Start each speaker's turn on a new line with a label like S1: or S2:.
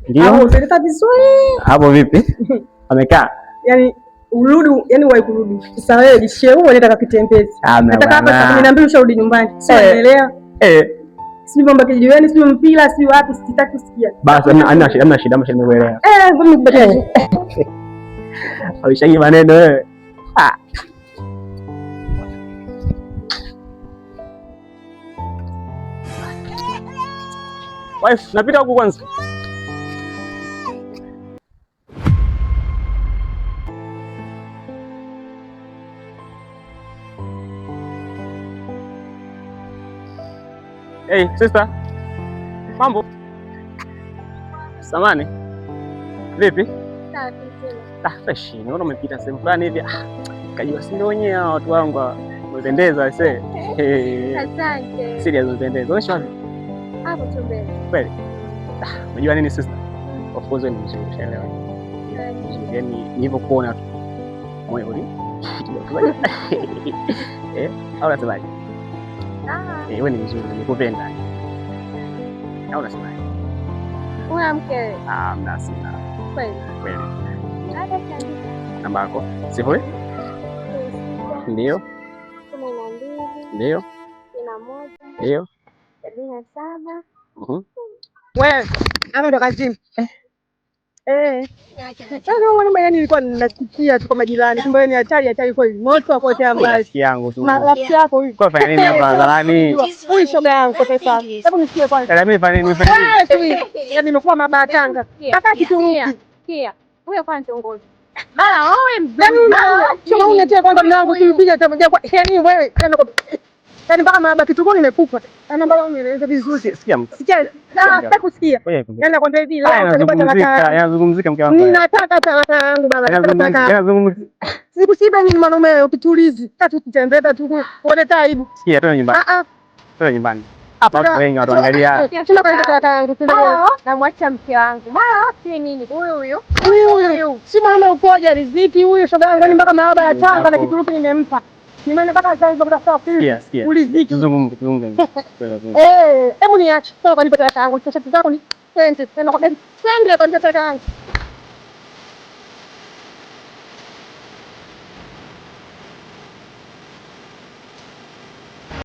S1: Ndio. Umeleta vizuri. Hapo vipi? Amekaa. Yaani urudi, yaani wahi kurudi. Sasa wewe dishie huo unataka kitembezi. Nataka hapa saa 12 usharudi nyumbani. Sio unaelewa? Sio mambo kijiweni, sio mpira, sio wapi, sitaki kusikia. Basi hamna shida nimekuelewa. Ngoja nikubatie. Haishagi maneno wewe. Wife, napita huko kwanza. Hey, sister. Mambo? Samani. Vipi? Fresh. Naona umepita sehemu fulani hivi. Kajua si ndio wenyewe watu wangu wapendeza wase. Asante. Serious wapendeza. Unaona wapi? Hapo tu mbele. Kweli? Unajua nini sister? Of course ni mzuri, unaelewa. Yaani nilipokuona tu moyo uli. Au unasemaje? Wewe ni mzuri, nikupenda. Au unasemaje? Una mke? Mnasina. Kweli. Kweli. Namba yako? 0? Ndio. 12. Ndio. 1. Ndio. 77. Wewe, hapo ndo kazini. Sasa mbona nilikuwa nasikia tu kwa majirani, kumbe ni hatari kweli. Moto wako tayari. Rafiki yangu tu. Rafiki yako huyu. Kwa fanya nini hapa hadharani? Huyu shoga yangu kwa pesa. Hebu nisikie kwanza. Dada mimi fanya nini? Yaani nimekuwa mabatanga. Kaka kitungia. Kia. Huyo kwa kiongozi. Mara wewe mbona shoga unatia kwanza mlango ukipiga tamoja kwa yaani wewe yaani mpaka mabaki tu nimekufa. Ana mbona unieleza vizuri? Sikia. Nataka kusikia. Yaani nakwambia hivi leo yanazungumzika mke wangu. Ninataka talaka yangu baba. Yanazungumzika. Sikusiba mimi mwanaume ukitulizi. Tatu tutembea tu uone taibu. Sikia twende nyumbani. Twende nyumbani. Hapa watu wengi wanaangalia. Tuna kwenda talaka yangu na mwacha mke wangu. Mara si nini? Huyu. Si mama upoja riziki huyu shoga yangu mpaka maaba ya Tanga na kituruki nimempa. Nimeenda mpaka sasa hizo kwa sababu uliziki zungumza. Hebu niache. Sasa kwa nini pata yangu? Sasa tutakuwa ni twende kwa talaka yangu.